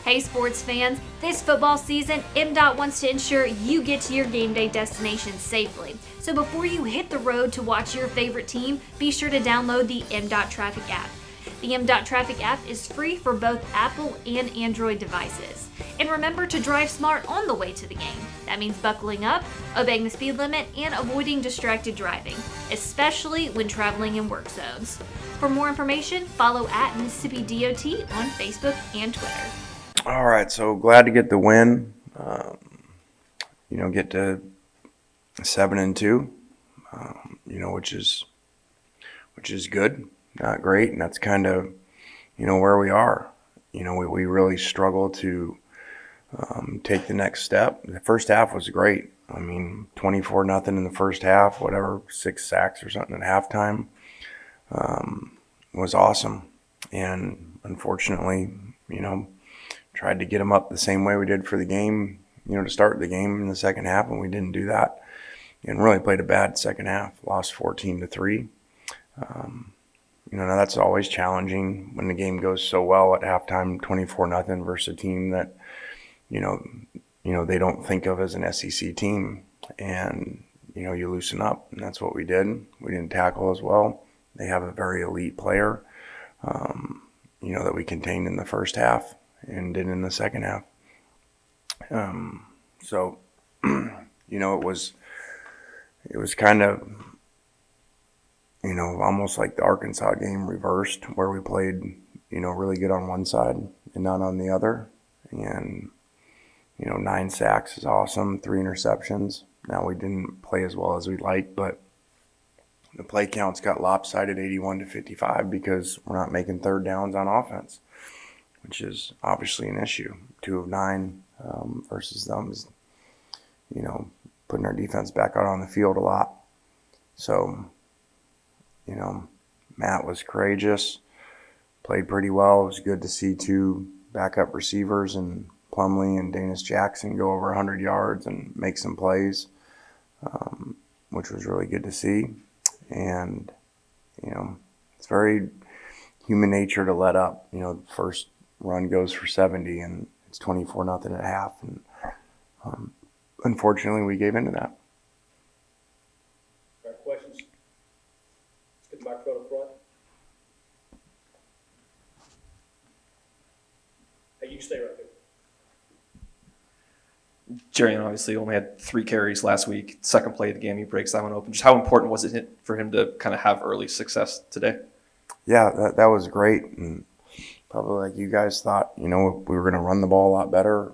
Hey sports fans, this football season, MDOT wants to ensure you get to your game day destination safely. So before you hit the road to watch your favorite team, be sure to download the MDOT Traffic app. The MDOT Traffic app is free for both Apple and Android devices. And remember to drive smart on the way to the game. That means buckling up, obeying the speed limit, and avoiding distracted driving, especially when traveling in work zones. For more information, follow at Mississippi DOT on Facebook and Twitter. All right, so glad to get the win. Get to 7-2. Which is good, not great, and that's kind of where we are. We really struggle to take the next step. The first half was great. 24-0 in the first half, whatever, 6 sacks or something at halftime, was awesome. And unfortunately, tried to get them up the same way we did for the game, to start the game in the second half, and we didn't do that. And really played a bad second half, lost 14-3. Now that's always challenging when the game goes so well at halftime, 24-0 versus a team that, they don't think of as an SEC team. And, you loosen up, and that's what we did. We didn't tackle as well. They have a very elite player, that we contained in the first half and did in the second half. It was kind of, almost like the Arkansas game reversed, where we played, really good on one side and not on the other. And, 9 sacks is awesome, 3 interceptions. Now, we didn't play as well as we'd like, but the play counts got lopsided 81-55 because we're not making third downs on offense, which is obviously an issue. 2 of 9 versus them is, putting our defense back out on the field a lot. So, Matt was courageous, played pretty well. It was good to see 2 backup receivers and Plumlee and Dannis Jackson go over 100 yards and make some plays, which was really good to see. And, it's very human nature to let up. The first run goes for 70 and it's 24-0 at half. And unfortunately, we gave into that. All right, questions? Let's get the microphone up front. Hey, you stay right there. Jerrion obviously only had 3 carries last week. Second play of the game, he breaks that one open. Just how important was it for him to kind of have early success today? Yeah, that was great. And probably like you guys thought, we were going to run the ball a lot better.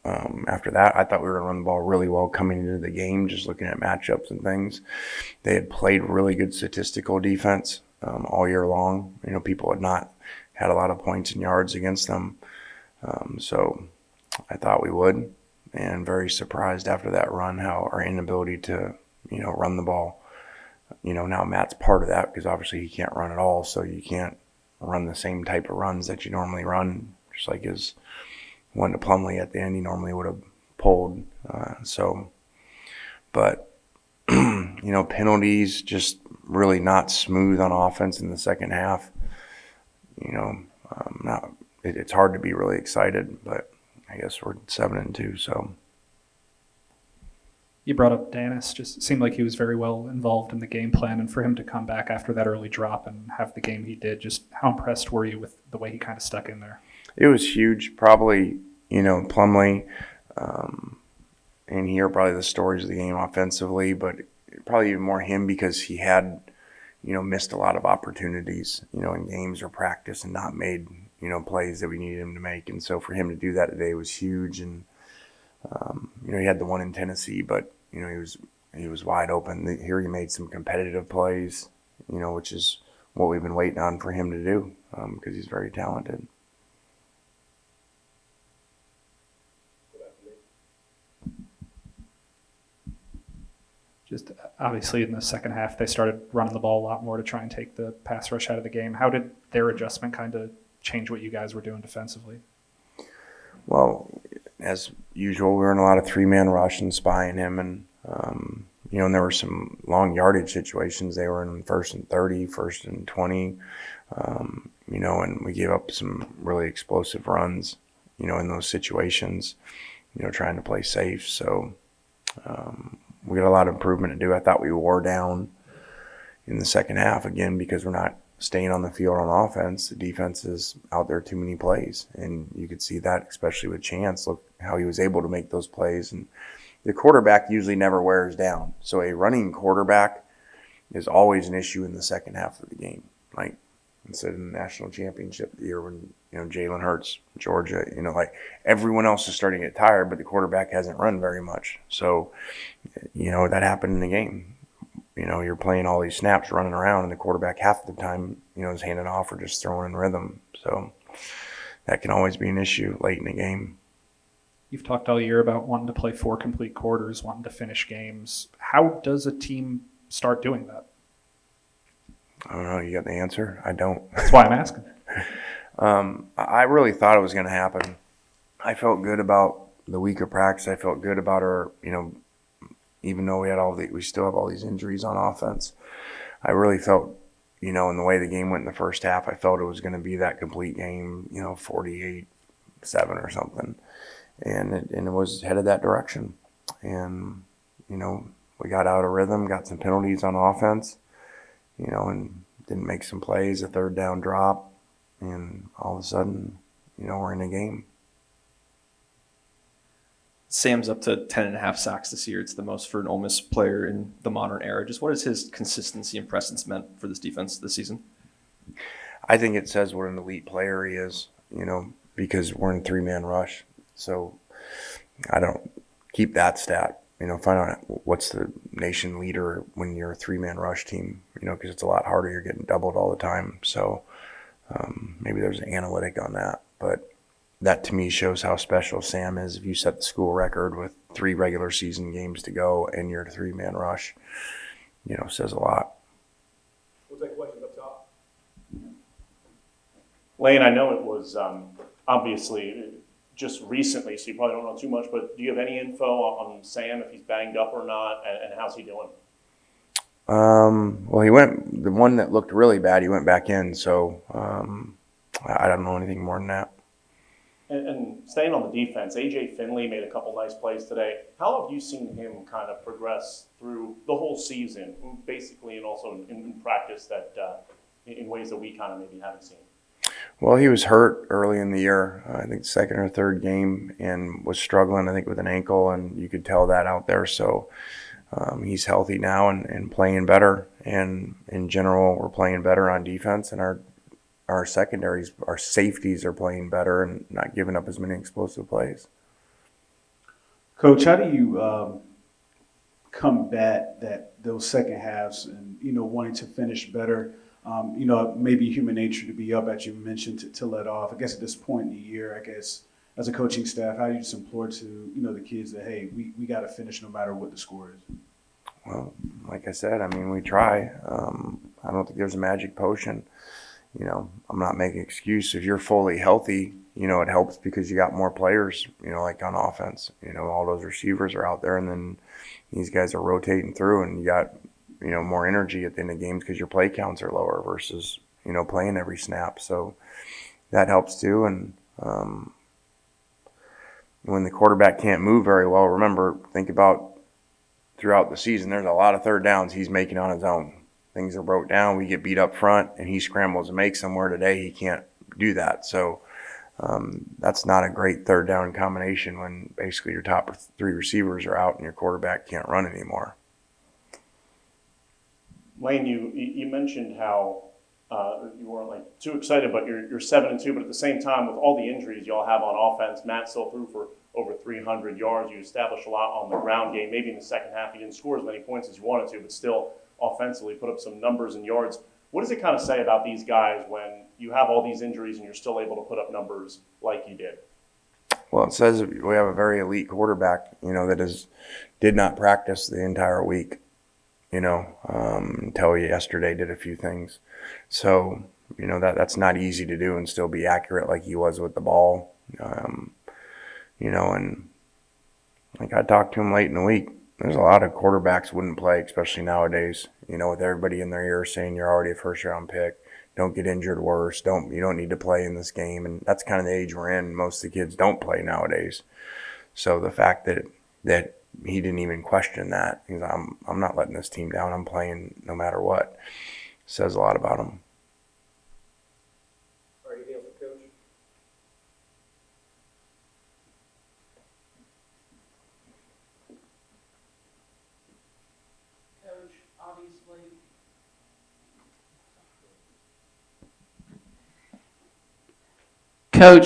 After that, I thought we were going to run the ball really well coming into the game, just looking at matchups and things. They had played really good statistical defense all year long. People had not had a lot of points and yards against them. So I thought we would. And very surprised after that run how our inability to, run the ball. Now Matt's part of that because obviously he can't run at all, so you can't run the same type of runs that you normally run, just like his one to Plumlee at the end he normally would have pulled. But penalties just really not smooth on offense in the second half. It's hard to be really excited, but I guess we're 7-2, so. You brought up Dannis. Just seemed like he was very well involved in the game plan, and for him to come back after that early drop and have the game he did, just how impressed were you with the way he kind of stuck in there? It was huge. Probably, Plumlee and he are probably the stories of the game offensively, but probably even more him because he had, missed a lot of opportunities, in games or practice and not made, plays that we needed him to make. And so for him to do that today was huge. And, he had the one in Tennessee, but, he was wide open. Here he made some competitive plays, which is what we've been waiting on for him to do because he's very talented. Just obviously in the second half, they started running the ball a lot more to try and take the pass rush out of the game. How did their adjustment kind of change what you guys were doing defensively? Well, as usual, we were in a lot of 3-man rush and spying him. And, and there were some long yardage situations. They were in 1st and 30, 1st and 20, and we gave up some really explosive runs. in those situations, trying to play safe. So we got a lot of improvement to do. I thought we wore down in the second half again because we're not staying on the field on offense. The defense is out there too many plays, and you could see that especially with Chance. Look how he was able to make those plays, and the quarterback usually never wears down. So a running quarterback is always an issue in the second half of the game. Like instead of the national championship the year when Jalen Hurts, Georgia, like everyone else is starting to get tired, but the quarterback hasn't run very much. So that happened in the game. You're playing all these snaps running around, and the quarterback half the time, is handing off or just throwing in rhythm. So that can always be an issue late in the game. You've talked all year about wanting to play 4 complete quarters, wanting to finish games. How does a team start doing that? I don't know. You got the answer? I don't. That's why I'm asking. I really thought it was going to happen. I felt good about the week of practice. I felt good about our, even though we still have all these injuries on offense. I really felt, in the way the game went in the first half, I felt it was going to be that complete game, 48-7 or something. And it was headed that direction. And, we got out of rhythm, got some penalties on offense, and didn't make some plays, a third down drop, and all of a sudden, we're in a game. Sam's up to 10.5 sacks this year. It's the most for an Ole Miss player in the modern era. Just what has his consistency and presence meant for this defense this season? I think it says what an elite player he is, because we're in 3-man rush. So I don't keep that stat. Find out what's the nation leader when you're a 3-man rush team, because it's a lot harder. You're getting doubled all the time. So maybe there's an analytic on that. But that to me shows how special Sam is. If you set the school record with 3 regular season games to go and you're a 3-man rush, says a lot. We'll take questions up top. Lane, I know it was obviously just recently, so you probably don't know too much, but do you have any info on Sam, if he's banged up or not, and how's he doing? Well, the one that looked really bad, he went back in, so I don't know anything more than that. And staying on the defense, A.J. Finley made a couple nice plays today. How have you seen him kind of progress through the whole season, basically, and also in practice that in ways that we kind of maybe haven't seen? Well, he was hurt early in the year, I think second or third game, and was struggling, I think, with an ankle, and you could tell that out there. So he's healthy now and playing better. And in general, we're playing better on defense, and our secondaries, our safeties are playing better and not giving up as many explosive plays. Coach, how do you combat those second halves and, wanting to finish better? Maybe human nature to be up, as you mentioned, to let off. I guess at this point in the year, as a coaching staff, how do you just implore to, the kids that, hey, we got to finish no matter what the score is? Well, like I said, we try. I don't think there's a magic potion. I'm not making an excuse. If you're fully healthy, it helps because you got more players, like on offense. All those receivers are out there, and then these guys are rotating through, and you got, more energy at the end of games because your play counts are lower versus, playing every snap. So that helps too. And when the quarterback can't move very well, think about throughout the season, there's a lot of third downs he's making on his own. Things are broke down. We get beat up front, and he scrambles to make somewhere. Today he can't do that. So that's not a great third down combination when basically your top 3 receivers are out and your quarterback can't run anymore. Lane, you mentioned how you weren't too excited, but you're 7-2. But at the same time, with all the injuries y'all have on offense, Matt still threw for over 300 yards. You established a lot on the ground game. Maybe in the second half, you didn't score as many points as you wanted to, but still offensively put up some numbers and yards. What does it kind of say about these guys when you have all these injuries and you're still able to put up numbers like you did? Well, it says we have a very elite quarterback, that did not practice the entire week. Until yesterday did a few things. So, that's not easy to do and still be accurate like he was with the ball. And like I talked to him late in the week, there's a lot of quarterbacks wouldn't play, especially nowadays, with everybody in their ear saying you're already a first-round pick. don't get injured worse. You don't need to play in this game. And that's kind of the age we're in. Most of the kids don't play nowadays. So the fact that he didn't even question that, he's like, I'm not letting this team down. I'm playing no matter what. Says a lot about him. All right, anything else for Coach?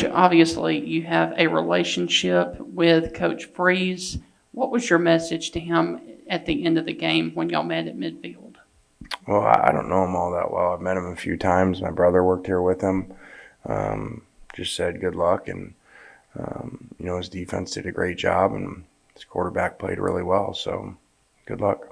Coach, obviously you have a relationship with Coach Freeze. What was your message to him at the end of the game when y'all met at midfield? Well, I don't know him all that well. I've met him a few times. My brother worked here with him. Just said good luck, and his defense did a great job, and his quarterback played really well. So, good luck.